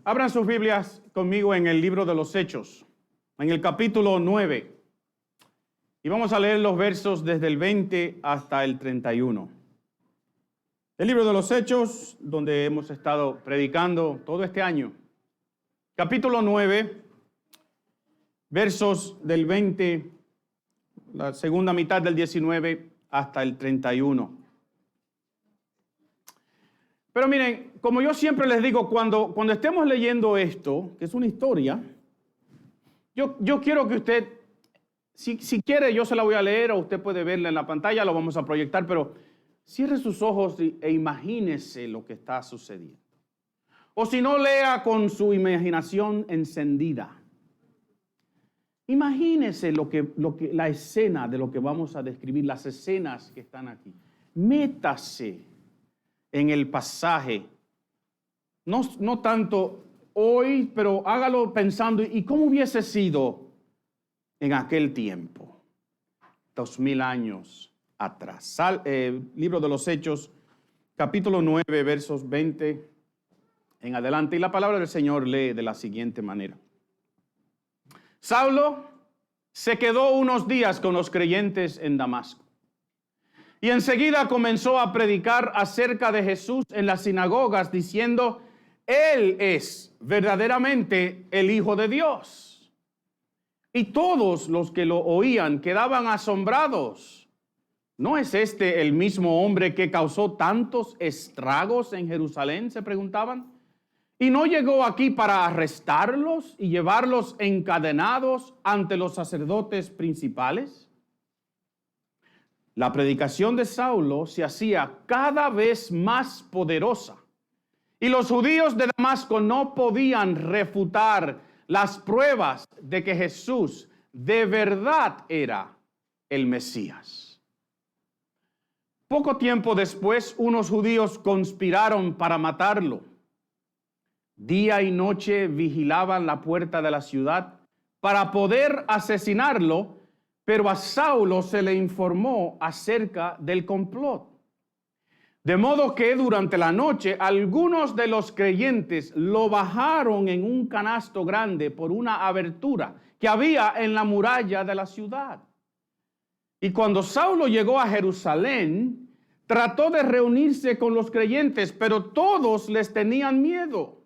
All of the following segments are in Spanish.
Abran sus Biblias conmigo en el libro de los Hechos, en el capítulo 9. Y vamos a leer los versos desde el 20 hasta el 31. El libro de los Hechos, donde hemos estado predicando todo este año. Capítulo 9, versos del 20, la segunda mitad del 19 hasta el 31. Pero miren, como yo siempre les digo, cuando estemos leyendo esto, que es una historia, yo quiero que usted, si quiere, yo se la voy a leer o usted puede verla en la pantalla, lo vamos a proyectar, pero cierre sus ojos e imagínese lo que está sucediendo. O si no, lea con su imaginación encendida. Imagínese la escena de lo que vamos a describir, las escenas que están aquí. Métase en el pasaje, no tanto hoy, pero hágalo pensando, ¿y cómo hubiese sido en aquel tiempo? 2000 años atrás. Libro de los Hechos, capítulo 9, versos 20 en adelante. Y la palabra del Señor lee de la siguiente manera. Saulo se quedó unos días con los creyentes en Damasco. Y enseguida comenzó a predicar acerca de Jesús en las sinagogas, diciendo, Él es verdaderamente el Hijo de Dios. Y todos los que lo oían quedaban asombrados. ¿No es este el mismo hombre que causó tantos estragos en Jerusalén?, se preguntaban. ¿Y no llegó aquí para arrestarlos y llevarlos encadenados ante los sacerdotes principales? La predicación de Saulo se hacía cada vez más poderosa y los judíos de Damasco no podían refutar las pruebas de que Jesús de verdad era el Mesías. Poco tiempo después, unos judíos conspiraron para matarlo. Día y noche vigilaban la puerta de la ciudad para poder asesinarlo, pero a Saulo se le informó acerca del complot. De modo que durante la noche algunos de los creyentes lo bajaron en un canasto grande por una abertura que había en la muralla de la ciudad. Y cuando Saulo llegó a Jerusalén, trató de reunirse con los creyentes, pero todos les tenían miedo.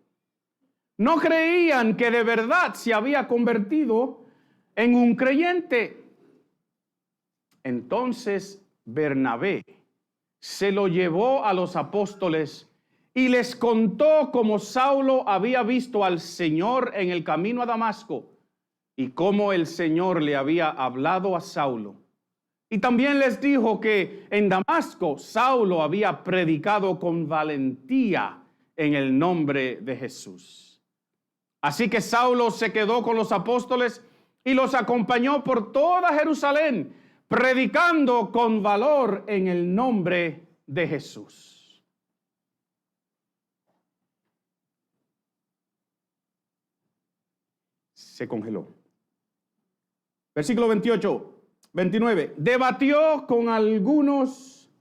No creían que de verdad se había convertido en un creyente. Entonces Bernabé se lo llevó a los apóstoles y les contó cómo Saulo había visto al Señor en el camino a Damasco y cómo el Señor le había hablado a Saulo. Y también les dijo que en Damasco Saulo había predicado con valentía en el nombre de Jesús. Así que Saulo se quedó con los apóstoles y los acompañó por toda Jerusalén, predicando con valor en el nombre de Jesús. Se congeló. Versículo 29. Debatió con algunos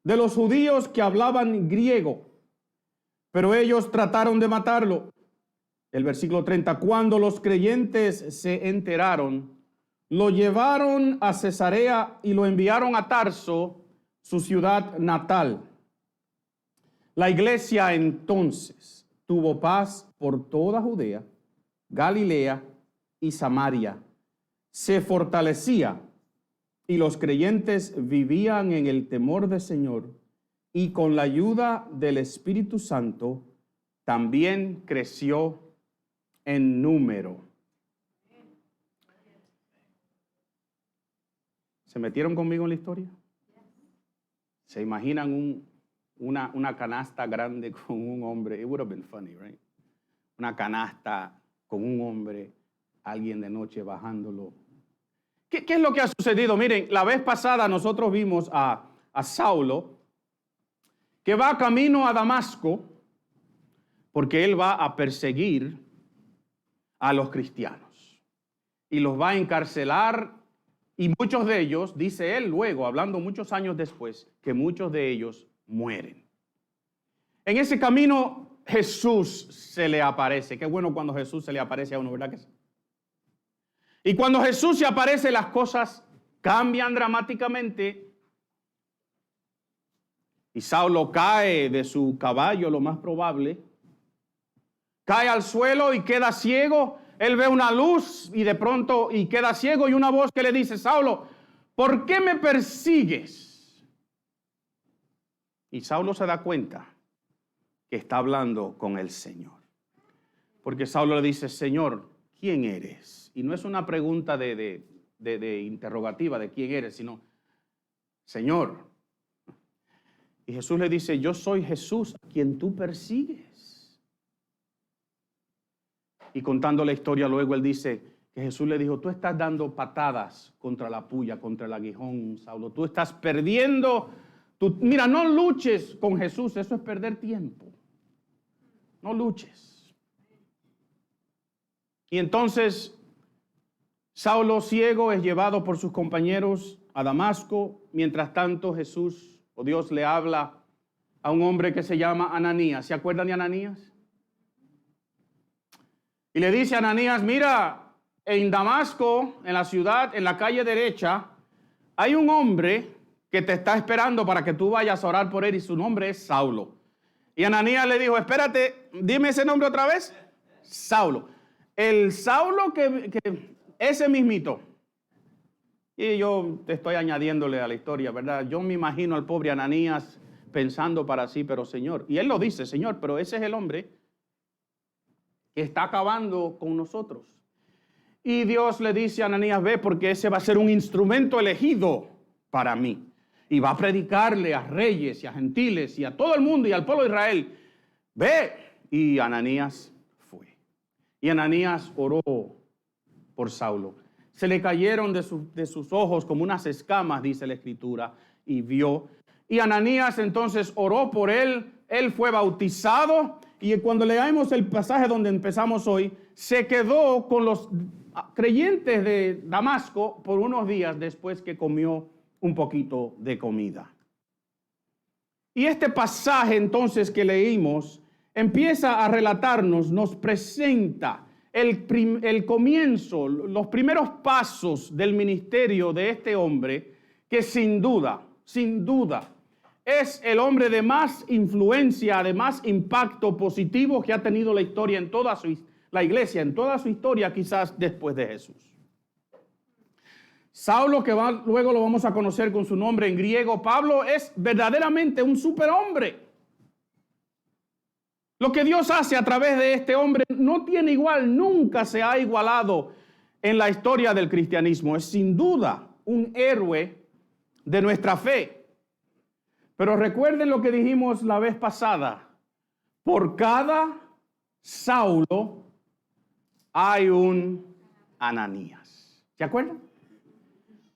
de los judíos que hablaban griego, pero ellos trataron de matarlo. El versículo 30. Cuando los creyentes se enteraron, lo llevaron a Cesarea y lo enviaron a Tarso, su ciudad natal. La iglesia entonces tuvo paz por toda Judea, Galilea y Samaria. Se fortalecía y los creyentes vivían en el temor del Señor y con la ayuda del Espíritu Santo también creció en número. ¿Se metieron conmigo en la historia? ¿Se imaginan una canasta grande con un hombre? It would have been funny, right? Una canasta con un hombre, alguien de noche bajándolo. ¿Qué es lo que ha sucedido? Miren, la vez pasada nosotros vimos a Saulo que va camino a Damasco porque él va a perseguir a los cristianos y los va a encarcelar. Y muchos de ellos, dice él luego, hablando muchos años después, que muchos de ellos mueren. En ese camino Jesús se le aparece. Qué bueno cuando Jesús se le aparece a uno, ¿verdad que sí? Y cuando Jesús se aparece, las cosas cambian dramáticamente. Y Saulo cae de su caballo, lo más probable. Cae al suelo y queda ciego. Él ve una luz y de pronto queda ciego y una voz que le dice: Saulo, ¿por qué me persigues? Y Saulo se da cuenta que está hablando con el Señor. Porque Saulo le dice: Señor, ¿quién eres? Y no es una pregunta de interrogativa de quién eres, sino Señor. Y Jesús le dice: yo soy Jesús a quien tú persigues. Y contando la historia luego él dice que Jesús le dijo: tú estás dando patadas contra la puya, contra el aguijón, Saulo. Tú estás perdiendo. Mira, no luches con Jesús, eso es perder tiempo. No luches. Y entonces Saulo, ciego, es llevado por sus compañeros a Damasco. Mientras tanto, Jesús o Dios le habla a un hombre que se llama Ananías. ¿Se acuerdan de Ananías? Y le dice a Ananías: mira, en Damasco, en la ciudad, en la calle derecha, hay un hombre que te está esperando para que tú vayas a orar por él y su nombre es Saulo. Y Ananías le dijo: espérate, dime ese nombre otra vez. Saulo. El Saulo que ese mismito. Y yo te estoy añadiéndole a la historia, ¿verdad? Yo me imagino al pobre Ananías pensando para sí: pero Señor, y él lo dice: Señor, pero ese es el hombre que está acabando con nosotros. Y Dios le dice a Ananías: ve, porque ese va a ser un instrumento elegido para mí. Y va a predicarle a reyes y a gentiles y a todo el mundo y al pueblo de Israel. Ve. Y Ananías fue. Y Ananías oró por Saulo. Se le cayeron de sus ojos como unas escamas, dice la Escritura, y vio. Y Ananías entonces oró por él. Él fue bautizado. Y cuando leamos el pasaje donde empezamos hoy, se quedó con los creyentes de Damasco por unos días después que comió un poquito de comida. Y este pasaje entonces que leímos empieza a relatarnos, nos presenta el comienzo, los primeros pasos del ministerio de este hombre que sin duda, es el hombre de más influencia, de más impacto positivo que ha tenido la historia en toda la iglesia, en toda su historia, quizás después de Jesús. Saulo, que luego lo vamos a conocer con su nombre en griego, Pablo, es verdaderamente un superhombre. Lo que Dios hace a través de este hombre no tiene igual, nunca se ha igualado en la historia del cristianismo. Es sin duda un héroe de nuestra fe. Pero recuerden lo que dijimos la vez pasada: por cada Saulo hay un Ananías. ¿Se acuerdan?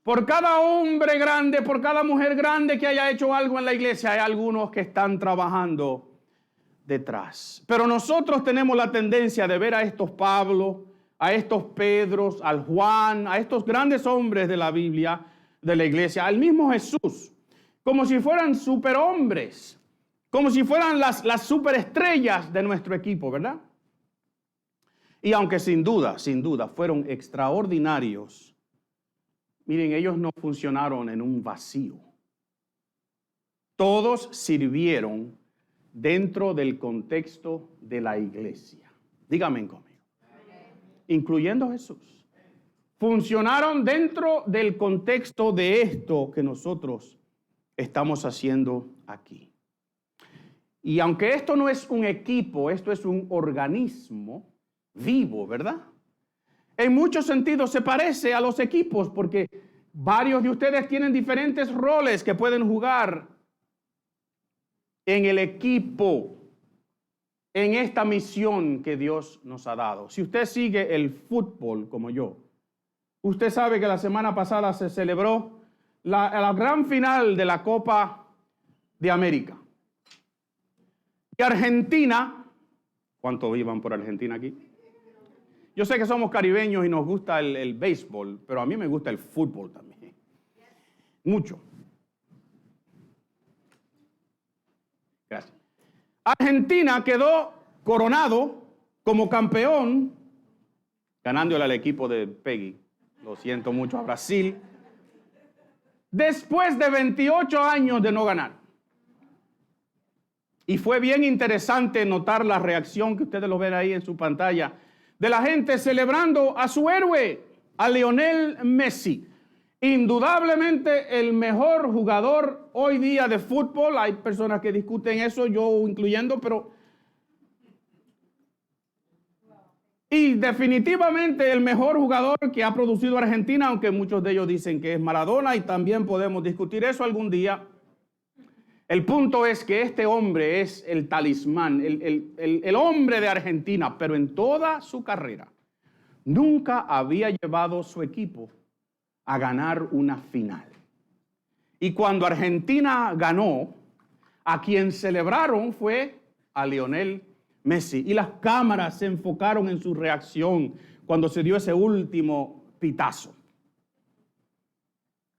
Por cada hombre grande, por cada mujer grande que haya hecho algo en la iglesia, hay algunos que están trabajando detrás. Pero nosotros tenemos la tendencia de ver a estos Pablo, a estos Pedros, al Juan, a estos grandes hombres de la Biblia, de la iglesia, al mismo Jesús, como si fueran superhombres, como si fueran las superestrellas de nuestro equipo, ¿verdad? Y aunque sin duda fueron extraordinarios, miren, ellos no funcionaron en un vacío. Todos sirvieron dentro del contexto de la iglesia. Díganme conmigo. Incluyendo Jesús. Funcionaron dentro del contexto de esto que nosotros estamos haciendo aquí. Y aunque esto no es un equipo, esto es un organismo vivo, ¿verdad? En muchos sentidos se parece a los equipos porque varios de ustedes tienen diferentes roles que pueden jugar en el equipo, en esta misión que Dios nos ha dado. Si usted sigue el fútbol como yo, usted sabe que la semana pasada se celebró la gran final de la Copa de América. Y Argentina, ¿cuántos iban por Argentina aquí? Yo sé que somos caribeños y nos gusta el béisbol, pero a mí me gusta el fútbol también. Mucho. Gracias. Argentina quedó coronado como campeón, ganándole al equipo de Peggy. Lo siento mucho a Brasil. Después de 28 años de no ganar. Y fue bien interesante notar la reacción que ustedes lo ven ahí en su pantalla de la gente celebrando a su héroe, a Lionel Messi. Indudablemente el mejor jugador hoy día de fútbol. Hay personas que discuten eso, yo incluyendo, pero... Y definitivamente el mejor jugador que ha producido Argentina, aunque muchos de ellos dicen que es Maradona, y también podemos discutir eso algún día. El punto es que este hombre es el talismán, el hombre de Argentina, pero en toda su carrera nunca había llevado su equipo a ganar una final. Y cuando Argentina ganó, a quien celebraron fue a Lionel Messi. Y las cámaras se enfocaron en su reacción cuando se dio ese último pitazo.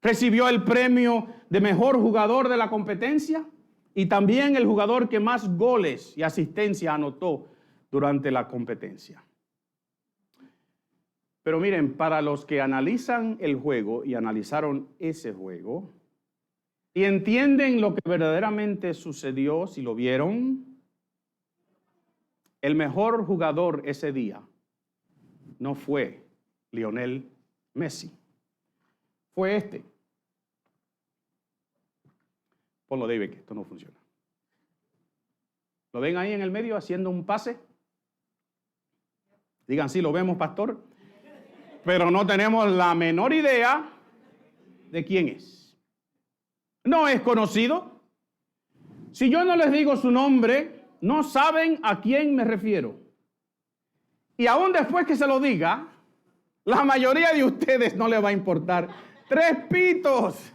Recibió el premio de mejor jugador de la competencia y también el jugador que más goles y asistencia anotó durante la competencia. Pero miren, para los que analizan el juego y analizaron ese juego y entienden lo que verdaderamente sucedió, si lo vieron, el mejor jugador ese día no fue Lionel Messi, fue este. Ponlo, David, que esto no funciona. ¿Lo ven ahí en el medio haciendo un pase? Digan, sí, lo vemos, pastor. Pero no tenemos la menor idea de quién es. No es conocido. Si yo no les digo su nombre, no saben a quién me refiero. Y aún después que se lo diga, la mayoría de ustedes no les va a importar. 3 pitos.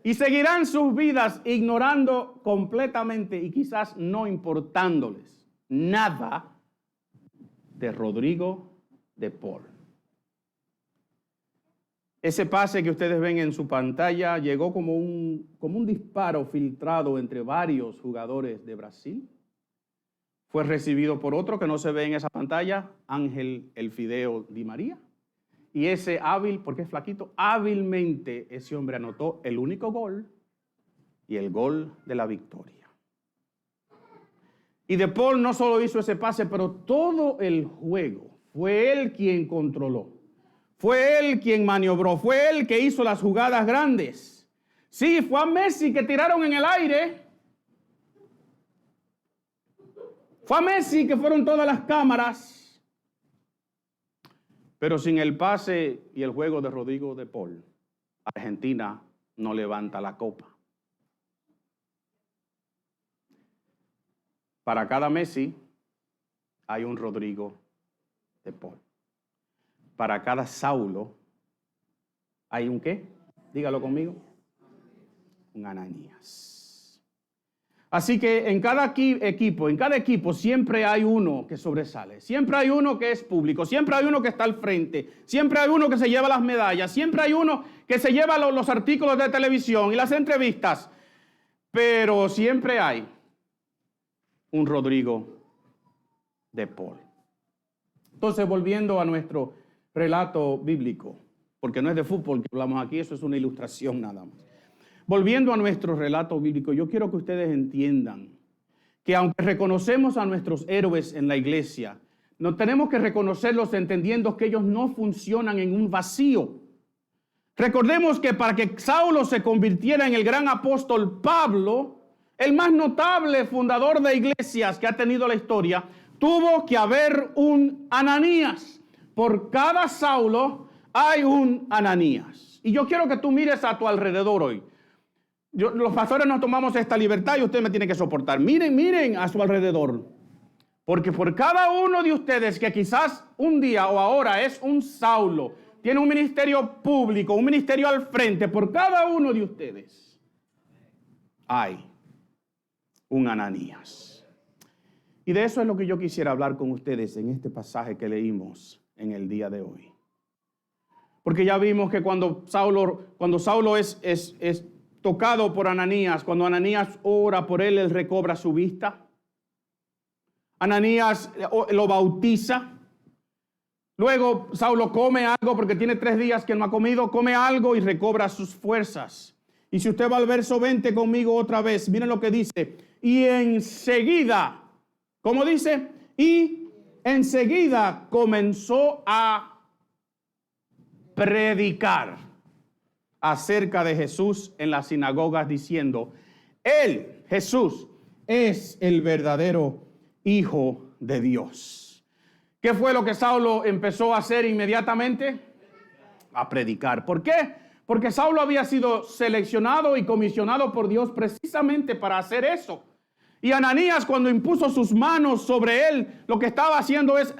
Y seguirán sus vidas ignorando completamente y quizás no importándoles nada de Rodrigo de Paul. Ese pase que ustedes ven en su pantalla llegó como un disparo filtrado entre varios jugadores de Brasil. Fue recibido por otro que no se ve en esa pantalla, Ángel El Fideo Di María. Y ese hábil, porque es flaquito, hábilmente ese hombre anotó el único gol y el gol de la victoria. Y De Paul no solo hizo ese pase, pero todo el juego fue él quien controló. Fue él quien maniobró, fue él que hizo las jugadas grandes. Sí, fue a Messi que tiraron en el aire. Fue a Messi que fueron todas las cámaras. Pero sin el pase y el juego de Rodrigo de Paul, Argentina no levanta la copa. Para cada Messi hay un Rodrigo de Paul. Para cada Saulo hay un ¿qué? Dígalo conmigo. Un Ananías. Así que en cada equipo siempre hay uno que sobresale. Siempre hay uno que es público. Siempre hay uno que está al frente. Siempre hay uno que se lleva las medallas. Siempre hay uno que se lleva los artículos de televisión y las entrevistas. Pero siempre hay un Rodrigo de Paul. Entonces, volviendo a nuestro relato bíblico, porque no es de fútbol que hablamos aquí, eso es una ilustración nada más. Volviendo a nuestro relato bíblico, yo quiero que ustedes entiendan que aunque reconocemos a nuestros héroes en la iglesia, no tenemos que reconocerlos entendiendo que ellos no funcionan en un vacío. Recordemos que para que Saulo se convirtiera en el gran apóstol Pablo, el más notable fundador de iglesias que ha tenido la historia, tuvo que haber un Ananías. Por cada Saulo hay un Ananías. Y yo quiero que tú mires a tu alrededor hoy. Los pastores nos tomamos esta libertad y usted me tiene que soportar. Miren a su alrededor. Porque por cada uno de ustedes que quizás un día o ahora es un Saulo, tiene un ministerio público, un ministerio al frente, por cada uno de ustedes hay un Ananías. Y de eso es lo que yo quisiera hablar con ustedes en este pasaje que leímos en el día de hoy. Porque ya vimos que cuando Saulo es tocado por Ananías, cuando Ananías ora por él recobra su vista. Ananías lo bautiza. Luego Saulo come algo porque tiene 3 días que no ha comido, come algo y recobra sus fuerzas. Y si usted va al verso 20 conmigo otra vez, miren lo que dice. Y enseguida, ¿cómo dice? Y enseguida comenzó a predicar acerca de Jesús en las sinagogas diciendo, Él, Jesús, es el verdadero Hijo de Dios. ¿Qué fue lo que Saulo empezó a hacer inmediatamente? A predicar. ¿Por qué? Porque Saulo había sido seleccionado y comisionado por Dios precisamente para hacer eso. Y Ananías, cuando impuso sus manos sobre él, lo que estaba haciendo es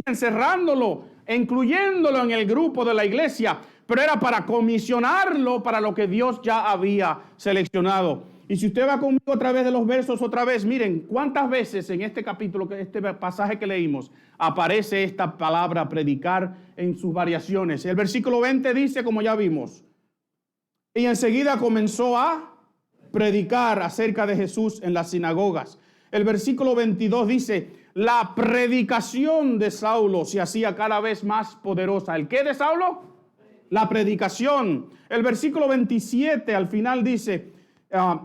encerrándolo, incluyéndolo en el grupo de la iglesia, pero era para comisionarlo para lo que Dios ya había seleccionado. Y si usted va conmigo a través de los versos otra vez, miren cuántas veces en este capítulo, este pasaje que leímos, aparece esta palabra predicar en sus variaciones. El versículo 20 dice, como ya vimos, y enseguida comenzó a predicar acerca de Jesús en las sinagogas. El versículo 22 dice, la predicación de Saulo se hacía cada vez más poderosa. ¿El qué de Saulo? La predicación. El versículo 27 al final dice,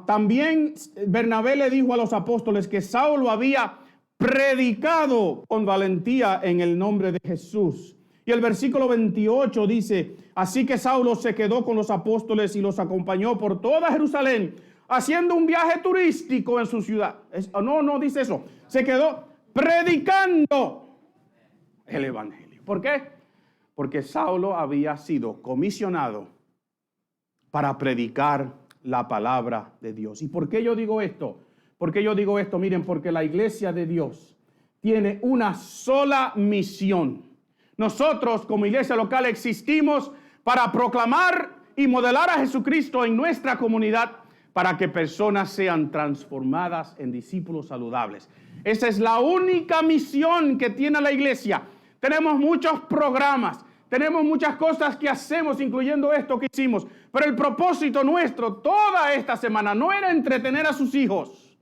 también Bernabé le dijo a los apóstoles que Saulo había predicado con valentía en el nombre de Jesús. Y el versículo 28 dice, así que Saulo se quedó con los apóstoles y los acompañó por toda Jerusalén, haciendo un viaje turístico en su ciudad. No dice eso. Se quedó predicando el evangelio. ¿Por qué? Porque Saulo había sido comisionado para predicar la palabra de Dios. ¿Y por qué yo digo esto? ¿Por qué yo digo esto? Miren, porque la iglesia de Dios tiene una sola misión. Nosotros como iglesia local existimos para proclamar y modelar a Jesucristo en nuestra comunidad para que personas sean transformadas en discípulos saludables. Esa es la única misión que tiene la iglesia. Tenemos muchos programas, tenemos muchas cosas que hacemos, incluyendo esto que hicimos. Pero el propósito nuestro toda esta semana no era entretener a sus hijos.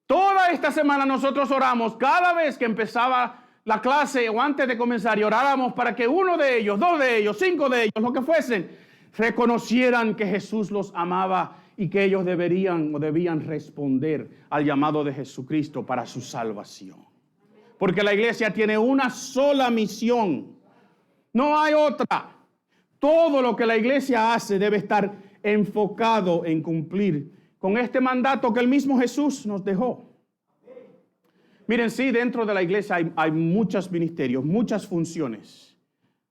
Toda esta semana nosotros oramos cada vez que empezaba la clase o antes de comenzar y orábamos para que uno de ellos, 2 de ellos, 5 de ellos, lo que fuesen, reconocieran que Jesús los amaba y que ellos debían responder al llamado de Jesucristo para su salvación. Porque la iglesia tiene una sola misión, no hay otra. Todo lo que la iglesia hace debe estar enfocado en cumplir con este mandato que el mismo Jesús nos dejó. Miren, sí, dentro de la iglesia hay muchos ministerios, muchas funciones.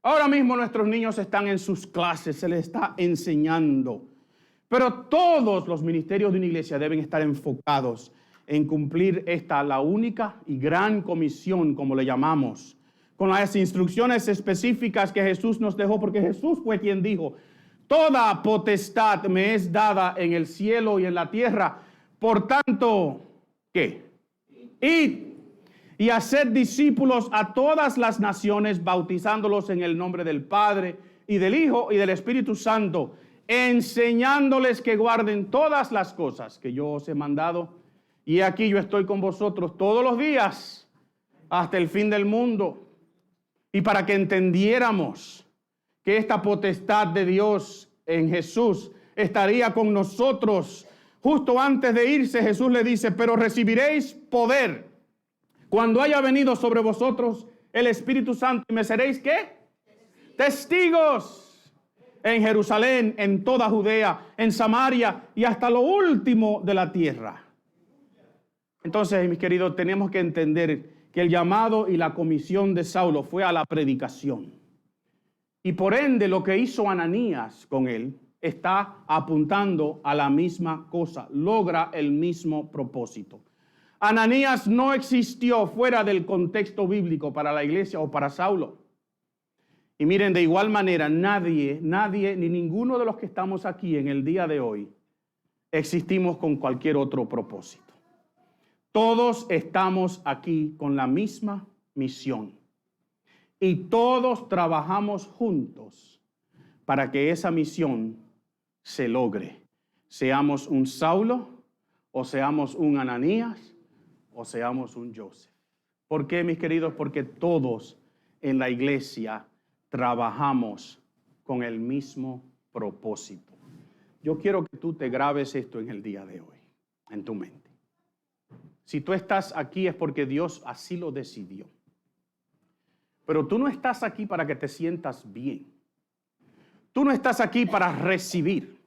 Ahora mismo nuestros niños están en sus clases, se les está enseñando. Pero todos los ministerios de una iglesia deben estar enfocados en cumplir la única y gran comisión, como le llamamos, con las instrucciones específicas que Jesús nos dejó, porque Jesús fue quien dijo, toda potestad me es dada en el cielo y en la tierra, por tanto, ¿qué? Id y haced discípulos a todas las naciones, bautizándolos en el nombre del Padre y del Hijo y del Espíritu Santo, enseñándoles que guarden todas las cosas que yo os he mandado. Y aquí yo estoy con vosotros todos los días hasta el fin del mundo. Y para que entendiéramos que esta potestad de Dios en Jesús estaría con nosotros, justo antes de irse Jesús le dice, pero recibiréis poder cuando haya venido sobre vosotros el Espíritu Santo y me seréis ¿qué? Testigos en Jerusalén, en toda Judea, en Samaria y hasta lo último de la tierra. Entonces, mis queridos, tenemos que entender que el llamado y la comisión de Saulo fue a la predicación. Y por ende, lo que hizo Ananías con él está apuntando a la misma cosa, logra el mismo propósito. Ananías no existió fuera del contexto bíblico para la iglesia o para Saulo. Y miren, de igual manera, nadie, ni ninguno de los que estamos aquí en el día de hoy, existimos con cualquier otro propósito. Todos estamos aquí con la misma misión y todos trabajamos juntos para que esa misión se logre. Seamos un Saulo O seamos un Ananías o seamos un Joseph. ¿Por qué, mis queridos? Porque todos en la iglesia trabajamos con el mismo propósito. Yo quiero que tú te grabes esto en el día de hoy, en tu mente. Si tú estás aquí es porque Dios así lo decidió. Pero tú no estás aquí para que te sientas bien. Tú no estás aquí para recibir.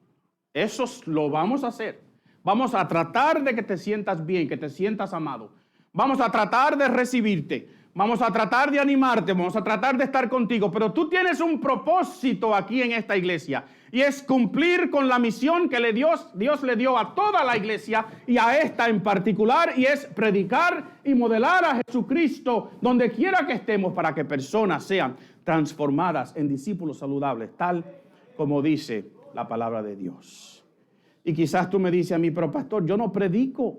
Eso lo vamos a hacer. Vamos a tratar de que te sientas bien, que te sientas amado. Vamos a tratar de recibirte. Vamos a tratar de animarte. Vamos a tratar de estar contigo. Pero tú tienes un propósito aquí en esta iglesia. Y es cumplir con la misión que Dios le dio a toda la iglesia y a esta en particular. Y es predicar y modelar a Jesucristo donde quiera que estemos para que personas sean transformadas en discípulos saludables, tal como dice la palabra de Dios. Y quizás tú me dices a mí, pero pastor, yo no predico,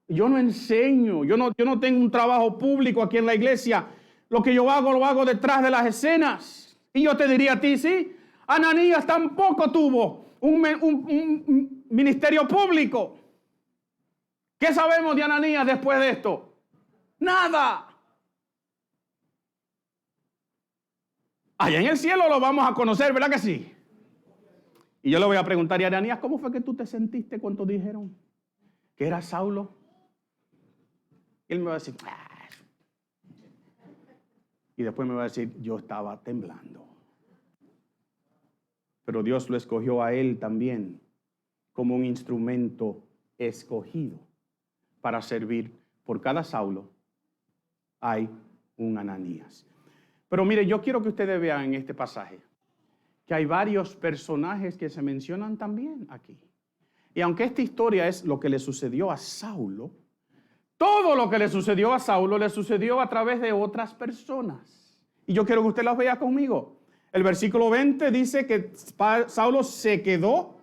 yo no enseño, yo no tengo un trabajo público aquí en la iglesia. Lo que yo hago, lo hago detrás de las escenas. Y yo te diría a ti, sí, Ananías tampoco tuvo un ministerio público. ¿Qué sabemos de Ananías después de esto? Nada. Allá en el cielo lo vamos a conocer, ¿verdad que sí? Y yo le voy a preguntar a Ananías, ¿cómo fue que tú te sentiste cuando dijeron que era Saulo? Y él me va a decir, ¡ah! Y después me va a decir, yo estaba temblando. Pero Dios lo escogió a él también como un instrumento escogido para servir. Por cada Saulo hay un Ananías. Pero mire, yo quiero que ustedes vean en este pasaje que hay varios personajes que se mencionan también aquí. Y aunque esta historia es lo que le sucedió a Saulo, todo lo que le sucedió a Saulo le sucedió a través de otras personas. Y yo quiero que usted las vea conmigo. El versículo 20 dice que Saulo se quedó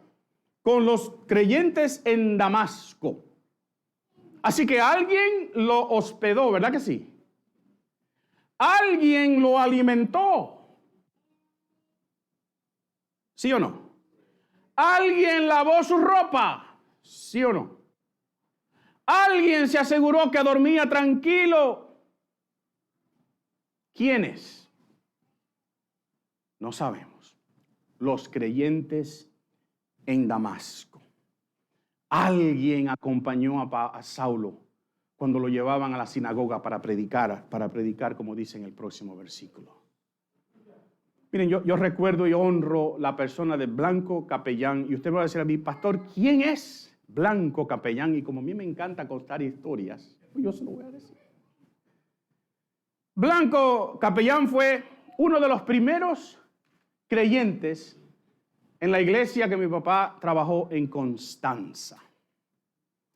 con los creyentes en Damasco. Así que alguien lo hospedó, ¿verdad que sí? Alguien lo alimentó. ¿Sí o no? ¿Alguien lavó su ropa? ¿Sí o no? ¿Alguien se aseguró que dormía tranquilo? ¿Quiénes? No sabemos. Los creyentes en Damasco. Alguien acompañó a Saulo cuando lo llevaban a la sinagoga para predicar como dice en el próximo versículo. Miren, yo recuerdo y honro la persona de Blanco Capellán. Y usted me va a decir a mí, pastor, ¿quién es Blanco Capellán? Y como a mí me encanta contar historias, pues yo se lo voy a decir. Blanco Capellán fue uno de los primeros creyentes en la iglesia que mi papá trabajó en Constanza,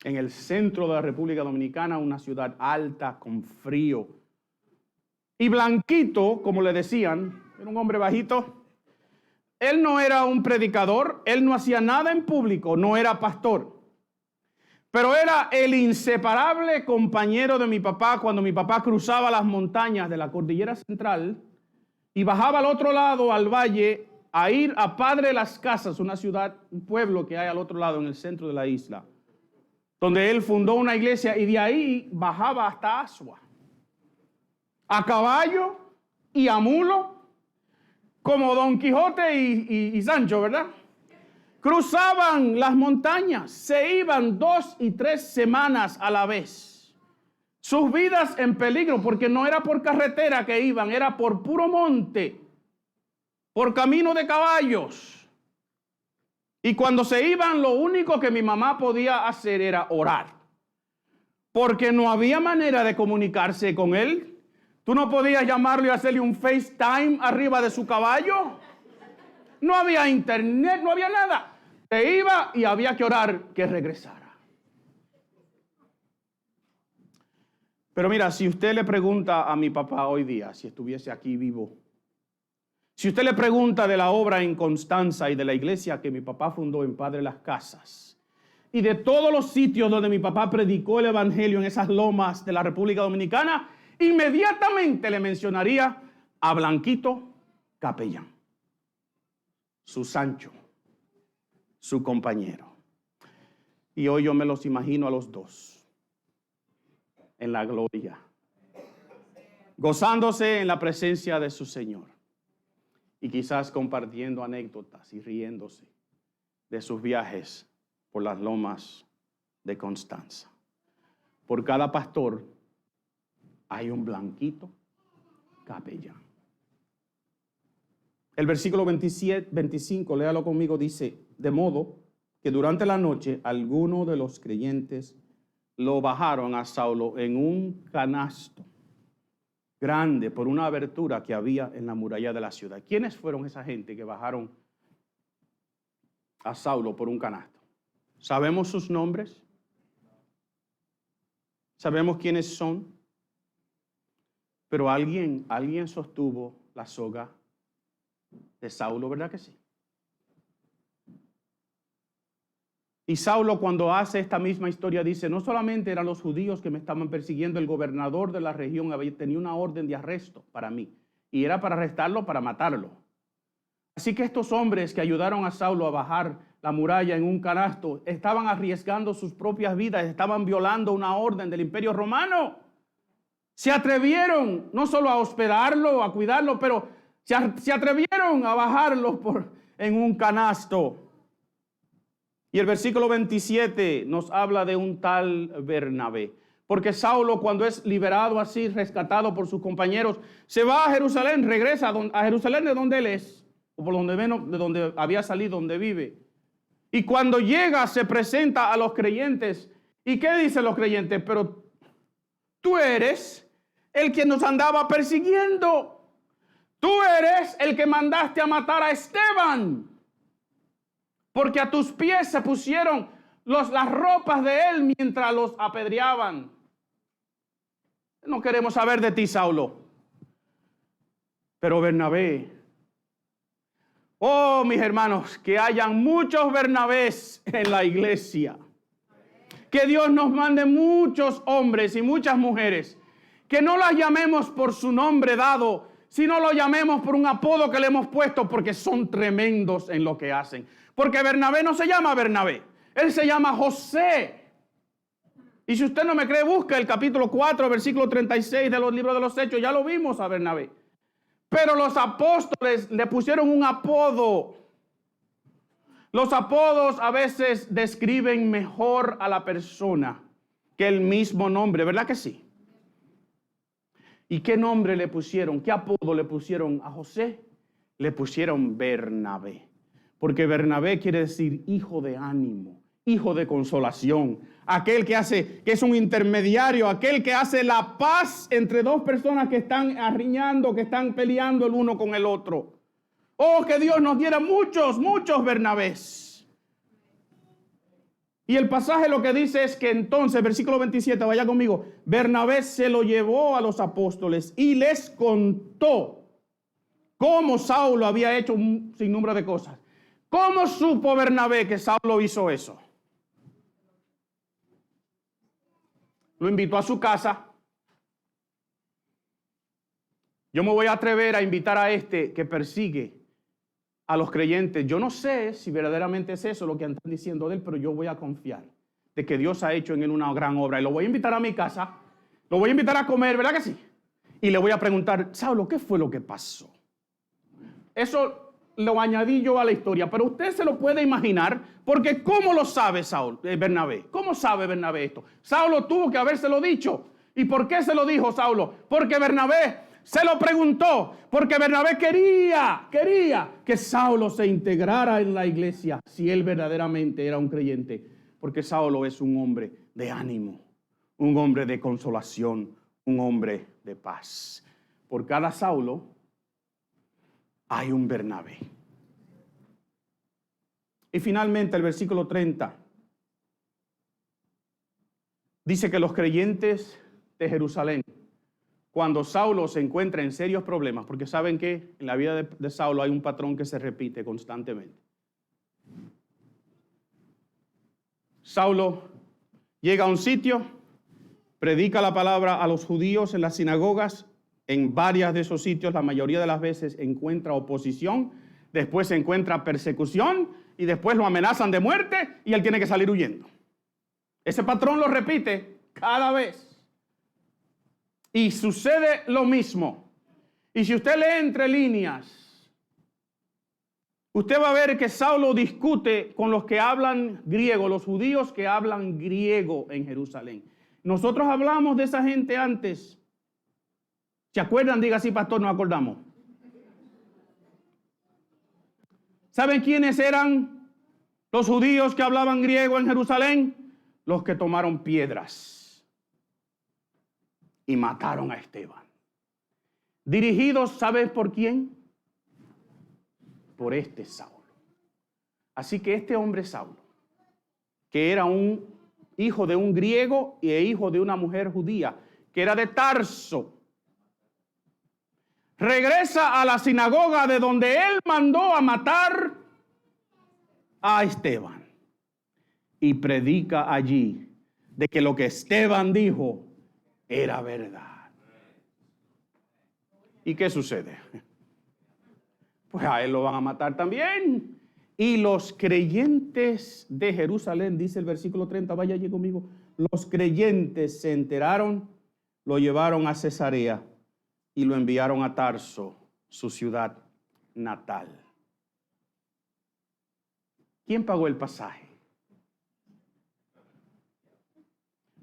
en el centro de la República Dominicana, una ciudad alta, con frío. Y Blanquito, como le decían, era un hombre bajito. Él no era un predicador, él no hacía nada en público, no era pastor. Pero era el inseparable compañero de mi papá cuando mi papá cruzaba las montañas de la Cordillera Central y bajaba al otro lado, al valle, a ir a Padre Las Casas, una ciudad, un pueblo que hay al otro lado, en el centro de la isla, donde él fundó una iglesia y de ahí bajaba hasta Asua, a caballo y a mulo, como Don Quijote y Sancho, ¿verdad? Cruzaban las montañas, se iban 2 y 3 semanas a la vez. Sus vidas en peligro, porque no era por carretera que iban, era por puro monte, por camino de caballos. Y cuando se iban, lo único que mi mamá podía hacer era orar, porque no había manera de comunicarse con él. Tú no podías llamarlo y hacerle un FaceTime arriba de su caballo. No había internet, no había nada. Se iba y había que orar que regresara. Pero mira, si usted le pregunta a mi papá hoy día, si estuviese aquí vivo, si usted le pregunta de la obra en Constanza y de la iglesia que mi papá fundó en Padre Las Casas, y de todos los sitios donde mi papá predicó el evangelio en esas lomas de la República Dominicana, inmediatamente le mencionaría a Blanquito Capellán, su Sancho, su compañero. Y hoy yo me los imagino a los dos en la gloria, gozándose en la presencia de su Señor y quizás compartiendo anécdotas y riéndose de sus viajes por las lomas de Constanza. Por cada pastor hay un blanquito capellán. El versículo 25, léalo conmigo, dice: de modo que durante la noche algunos de los creyentes lo bajaron a Saulo en un canasto grande por una abertura que había en la muralla de la ciudad. ¿Quiénes fueron esa gente que bajaron a Saulo por un canasto? ¿Sabemos sus nombres? ¿Sabemos quiénes son? Pero alguien sostuvo la soga de Saulo, ¿verdad que sí? Y Saulo, cuando hace esta misma historia, dice: no solamente eran los judíos que me estaban persiguiendo, el gobernador de la región tenía una orden de arresto para mí, y era para arrestarlo, para matarlo. Así que estos hombres que ayudaron a Saulo a bajar la muralla en un canasto estaban arriesgando sus propias vidas, estaban violando una orden del Imperio Romano. Se atrevieron no solo a hospedarlo, a cuidarlo, pero se atrevieron a bajarlo en un canasto. Y el versículo 27 nos habla de un tal Bernabé. Porque Saulo, cuando es liberado así, rescatado por sus compañeros, se va a Jerusalén, regresa a Jerusalén, de donde él es, o por donde menos, de donde había salido, donde vive. Y cuando llega, se presenta a los creyentes. ¿Y qué dicen los creyentes? Pero tú eres el que nos andaba persiguiendo. Tú eres el que mandaste a matar a Esteban. Porque a tus pies se pusieron las ropas de él mientras los apedreaban. No queremos saber de ti, Saulo. Pero Bernabé, oh, mis hermanos, que hayan muchos Bernabés en la iglesia. Que Dios nos mande muchos hombres y muchas mujeres. Que no las llamemos por su nombre dado, sino lo llamemos por un apodo que le hemos puesto, porque son tremendos en lo que hacen. Porque Bernabé no se llama Bernabé, él se llama José. Y si usted no me cree, busca el capítulo 4, versículo 36 de los libros de los Hechos, ya lo vimos a Bernabé. Pero los apóstoles le pusieron un apodo. Los apodos a veces describen mejor a la persona que el mismo nombre, ¿verdad que sí? ¿Y qué nombre le pusieron? ¿Qué apodo le pusieron a José? Le pusieron Bernabé. Porque Bernabé quiere decir hijo de ánimo, hijo de consolación. Aquel que es un intermediario, aquel que hace la paz entre dos personas que están arriñando, que están peleando el uno con el otro. Oh, que Dios nos diera muchos Bernabés. Y el pasaje lo que dice es que entonces, versículo 27, vaya conmigo, Bernabé se lo llevó a los apóstoles y les contó cómo Saulo había hecho un sinnúmero de cosas. ¿Cómo supo Bernabé que Saulo hizo eso? Lo invitó a su casa. Yo me voy a atrever a invitar a este que persigue a los creyentes. Yo no sé si verdaderamente es eso lo que están diciendo de él, pero yo voy a confiar de que Dios ha hecho en él una gran obra. Y lo voy a invitar a mi casa, lo voy a invitar a comer, ¿verdad que sí? Y le voy a preguntar: Saulo, ¿qué fue lo que pasó? Eso lo añadí yo a la historia, pero usted se lo puede imaginar, porque ¿cómo lo sabe Bernabé? ¿Cómo sabe Bernabé esto? Saulo tuvo que habérselo dicho. ¿Y por qué se lo dijo Saulo? Porque Bernabé se lo preguntó, porque Bernabé quería que Saulo se integrara en la iglesia, si él verdaderamente era un creyente, porque Saulo es un hombre de ánimo, un hombre de consolación, un hombre de paz. Por cada Saulo hay un Bernabé. Y finalmente el versículo 30 dice que los creyentes de Jerusalén, cuando Saulo se encuentra en serios problemas, porque saben que en la vida de Saulo hay un patrón que se repite constantemente. Saulo llega a un sitio, predica la palabra a los judíos en las sinagogas. En varios de esos sitios, la mayoría de las veces, encuentra oposición, después se encuentra persecución y después lo amenazan de muerte y él tiene que salir huyendo. Ese patrón lo repite cada vez. Y sucede lo mismo. Y si usted lee entre líneas, usted va a ver que Saulo discute con los que hablan griego, los judíos que hablan griego en Jerusalén. Nosotros hablamos de esa gente antes. ¿Se acuerdan? Diga sí, pastor, nos acordamos. ¿Saben quiénes eran los judíos que hablaban griego en Jerusalén? Los que tomaron piedras y mataron a Esteban. Dirigidos, ¿sabes por quién? Por este Saulo. Así que este hombre Saulo, que era un hijo de un griego y hijo de una mujer judía, que era de Tarso, regresa a la sinagoga de donde él mandó a matar a Esteban y predica allí de que lo que Esteban dijo era verdad. ¿Y qué sucede? Pues a él lo van a matar también. Y los creyentes de Jerusalén, dice el versículo 30, vaya allí conmigo, los creyentes se enteraron, lo llevaron a Cesarea y lo enviaron a Tarso, su ciudad natal. ¿Quién pagó el pasaje?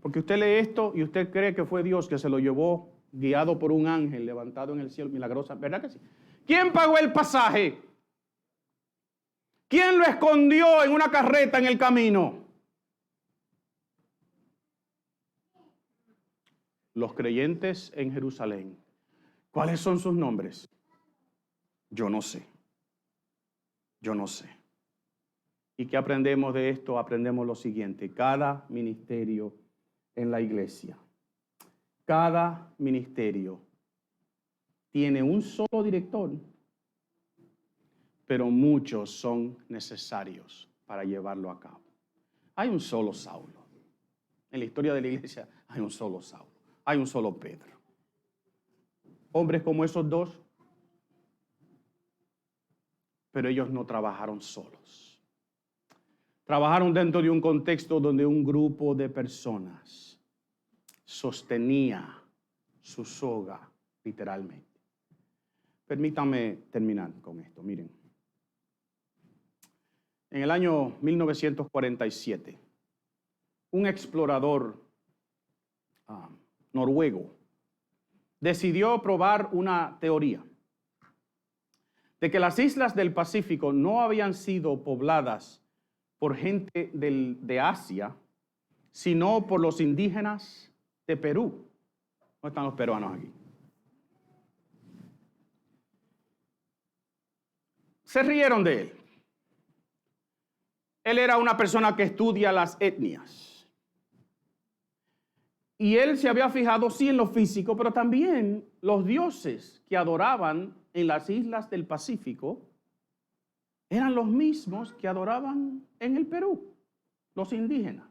Porque usted lee esto y usted cree que fue Dios que se lo llevó guiado por un ángel levantado en el cielo milagrosa. ¿Verdad que sí? ¿Quién pagó el pasaje? ¿Quién lo escondió en una carreta en el camino? Los creyentes en Jerusalén. ¿Cuáles son sus nombres? Yo no sé. Yo no sé. ¿Y qué aprendemos de esto? Aprendemos lo siguiente. Cada ministerio en la iglesia, cada ministerio tiene un solo director, pero muchos son necesarios para llevarlo a cabo. Hay un solo Saulo. En la historia de la iglesia hay un solo Saulo. Hay un solo Pedro. Hombres como esos dos, pero ellos no trabajaron solos. Trabajaron dentro de un contexto donde un grupo de personas sostenía su soga, literalmente. Permítanme terminar con esto. Miren, en el año 1947, un explorador noruego decidió probar una teoría de que las islas del Pacífico no habían sido pobladas por gente de Asia, sino por los indígenas de Perú. ¿Dónde están los peruanos aquí? Se rieron de él. Él era una persona que estudia las etnias. Y él se había fijado, sí, en lo físico, pero también los dioses que adoraban en las islas del Pacífico eran los mismos que adoraban en el Perú, los indígenas.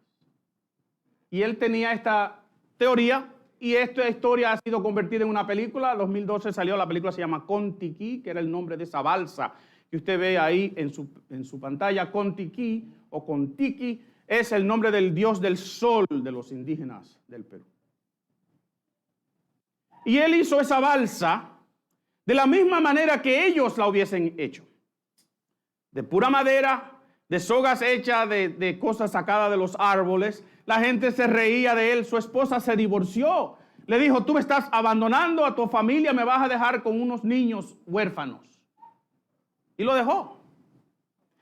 Y él tenía esta teoría, y esta historia ha sido convertida en una película. En 2012 salió la película, se llama Kon-Tiki, que era el nombre de esa balsa que usted ve ahí en su pantalla. Kon-Tiki o Kon-Tiki es el nombre del dios del sol de los indígenas del Perú. Y él hizo esa balsa de la misma manera que ellos la hubiesen hecho. De pura madera, de sogas hechas de cosas sacadas de los árboles. La gente se reía de él. Su esposa se divorció. Le dijo, tú me estás abandonando a tu familia, me vas a dejar con unos niños huérfanos. Y lo dejó.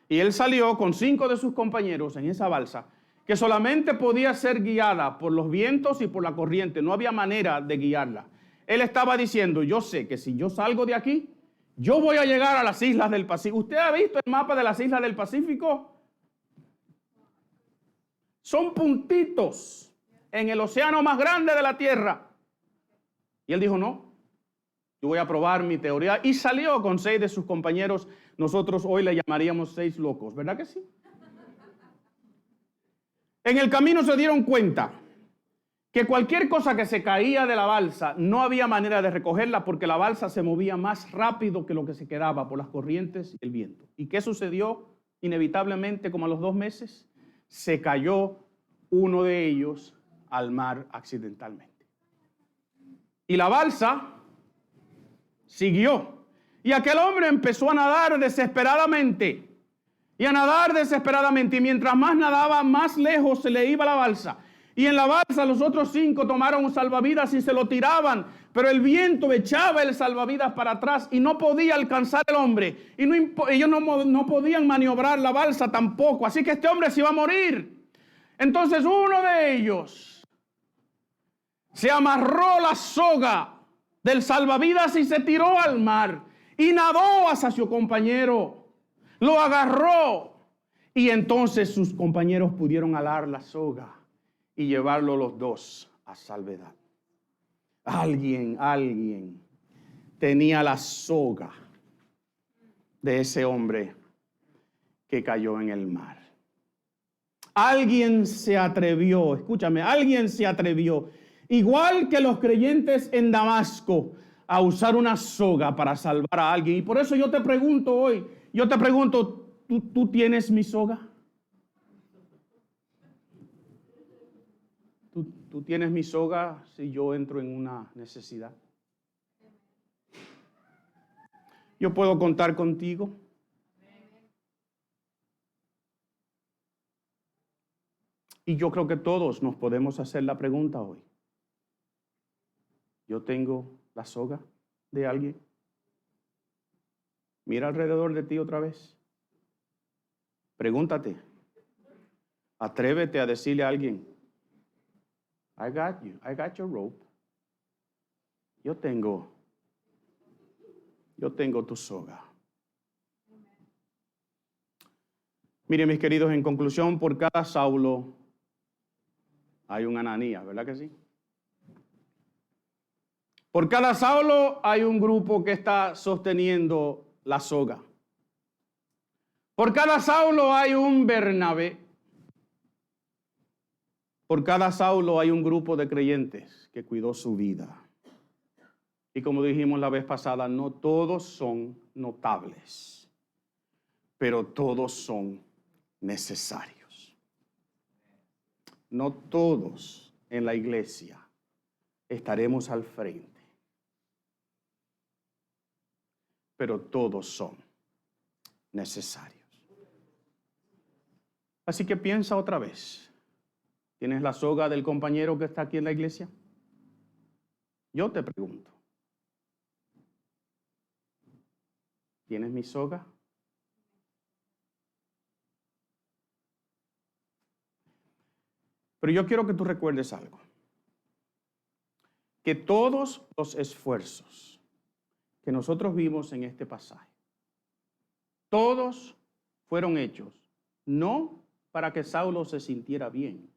Y él salió con 5 de sus compañeros en esa balsa, que solamente podía ser guiada por los vientos y por la corriente. No había manera de guiarla. Él estaba diciendo, yo sé que si yo salgo de aquí, yo voy a llegar a las islas del Pacífico. ¿Usted ha visto el mapa de las islas del Pacífico? Son puntitos en el océano más grande de la Tierra. Y él dijo, no, yo voy a probar mi teoría. Y salió con 6 de sus compañeros. Nosotros hoy le llamaríamos 6 locos, ¿verdad que sí? En el camino se dieron cuenta que cualquier cosa que se caía de la balsa no había manera de recogerla porque la balsa se movía más rápido que lo que se quedaba por las corrientes y el viento. ¿Y qué sucedió? Inevitablemente, como a los 2 meses, se cayó uno de ellos al mar accidentalmente. Y la balsa siguió. Y aquel hombre empezó a nadar desesperadamente. Y a nadar desesperadamente. Y mientras más nadaba, más lejos se le iba la balsa. Y en la balsa los otros 5 tomaron un salvavidas y se lo tiraban. Pero el viento echaba el salvavidas para atrás y no podía alcanzar el hombre. Y ellos no podían maniobrar la balsa tampoco. Así que este hombre se iba a morir. Entonces uno de ellos se amarró la soga del salvavidas y se tiró al mar. Y nadó hacia su compañero. Lo agarró. Y entonces sus compañeros pudieron alar la soga y llevarlo los dos a salvedad. Alguien tenía la soga de ese hombre que cayó en el mar. Alguien se atrevió, escúchame, alguien se atrevió, igual que los creyentes en Damasco, a usar una soga para salvar a alguien. Y por eso yo te pregunto hoy, ¿tú tienes mi soga? ¿Tú tienes mi soga si yo entro en una necesidad? ¿Yo puedo contar contigo? Y yo creo que todos nos podemos hacer la pregunta hoy. ¿Yo tengo la soga de alguien? Mira alrededor de ti otra vez. Pregúntate. Atrévete a decirle a alguien, I got you. I got your rope. Yo tengo tu soga. Miren, mis queridos, en conclusión, por cada Saulo hay un Ananías, ¿verdad que sí? Por cada Saulo hay un grupo que está sosteniendo la soga. Por cada Saulo hay un Bernabé. Por cada Saulo hay un grupo de creyentes que cuidó su vida. Y como dijimos la vez pasada, no todos son notables, pero todos son necesarios. No todos en la iglesia estaremos al frente, pero todos son necesarios. Así que piensa otra vez. ¿Tienes la soga del compañero que está aquí en la iglesia? Yo te pregunto. ¿Tienes mi soga? Pero yo quiero que tú recuerdes algo. Que todos los esfuerzos que nosotros vimos en este pasaje, todos fueron hechos no para que Saulo se sintiera bien,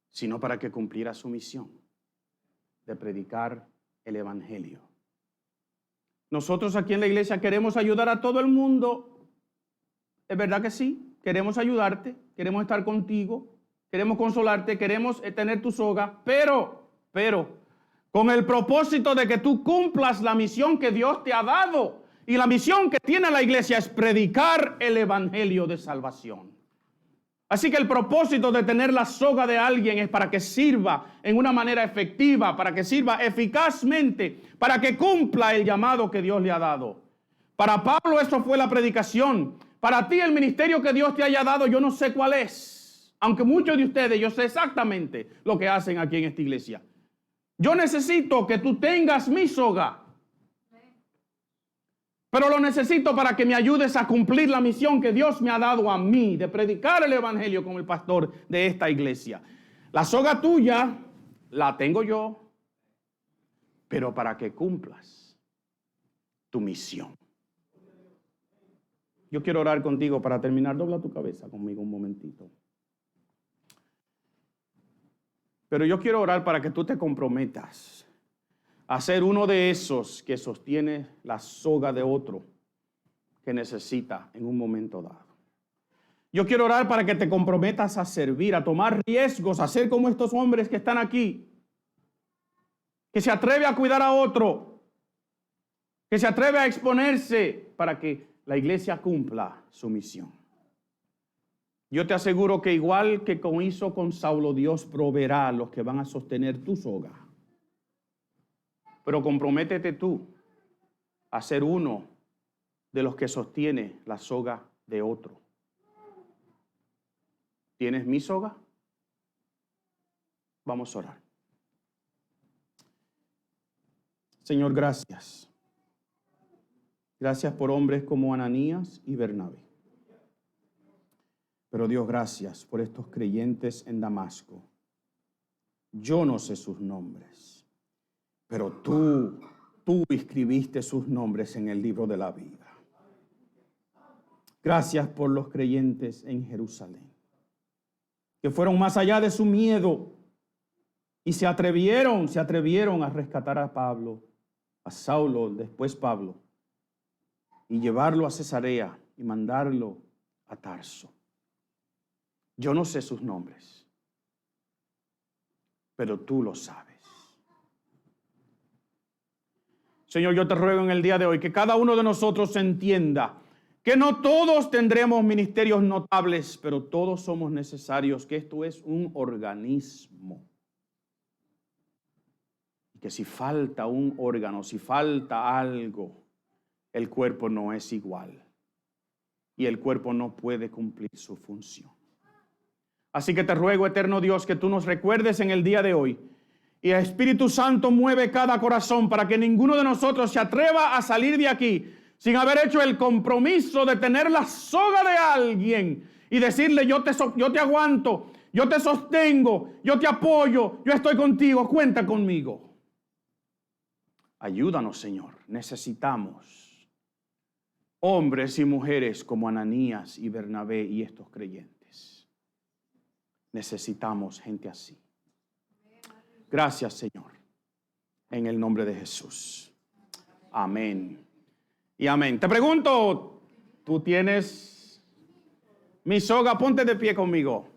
sino para que cumpliera su misión de predicar el evangelio. Nosotros aquí en la iglesia queremos ayudar a todo el mundo. ¿Es verdad que sí? Queremos ayudarte, queremos estar contigo, queremos consolarte, queremos tener tu soga, pero, con el propósito de que tú cumplas la misión que Dios te ha dado. Y la misión que tiene la iglesia es predicar el evangelio de salvación. Así que el propósito de tener la soga de alguien es para que sirva en una manera efectiva, para que sirva eficazmente, para que cumpla el llamado que Dios le ha dado. Para Pablo eso fue la predicación. Para ti el ministerio que Dios te haya dado, yo no sé cuál es. Aunque muchos de ustedes, yo sé exactamente lo que hacen aquí en esta iglesia. Yo necesito que tú tengas mi soga. Pero lo necesito para que me ayudes a cumplir la misión que Dios me ha dado a mí, de predicar el evangelio como el pastor de esta iglesia. La soga tuya la tengo yo, pero para que cumplas tu misión. Yo quiero orar contigo para terminar. Dobla tu cabeza conmigo un momentito. Pero yo quiero orar para que tú te comprometas a ser uno de esos que sostiene la soga de otro que necesita en un momento dado. Yo quiero orar para que te comprometas a servir, a tomar riesgos, a ser como estos hombres que están aquí, que se atreve a cuidar a otro, que se atreve a exponerse para que la iglesia cumpla su misión. Yo te aseguro que igual que como hizo con Saulo, Dios proveerá a los que van a sostener tu soga. Pero comprométete tú a ser uno de los que sostiene la soga de otro. ¿Tienes mi soga? Vamos a orar. Señor, gracias. Gracias por hombres como Ananías y Bernabé. Pero Dios, gracias por estos creyentes en Damasco. Yo no sé sus nombres, pero tú escribiste sus nombres en el libro de la vida. Gracias por los creyentes en Jerusalén, que fueron más allá de su miedo y se atrevieron a rescatar a Pablo, a Saulo, después Pablo, y llevarlo a Cesarea y mandarlo a Tarso. Yo no sé sus nombres, pero tú lo sabes. Señor, yo te ruego en el día de hoy que cada uno de nosotros entienda que no todos tendremos ministerios notables, pero todos somos necesarios, que esto es un organismo. Y que si falta un órgano, si falta algo, el cuerpo no es igual. Y el cuerpo no puede cumplir su función. Así que te ruego, eterno Dios, que tú nos recuerdes en el día de hoy. Y el Espíritu Santo mueve cada corazón para que ninguno de nosotros se atreva a salir de aquí sin haber hecho el compromiso de tener la soga de alguien y decirle: yo te aguanto, yo te sostengo, yo te apoyo, yo estoy contigo, cuenta conmigo. Ayúdanos, Señor. Necesitamos hombres y mujeres como Ananías y Bernabé y estos creyentes. Necesitamos gente así. Gracias, Señor. En el nombre de Jesús. Amén. Y amén. Te pregunto, ¿tú tienes mi soga? Ponte de pie conmigo.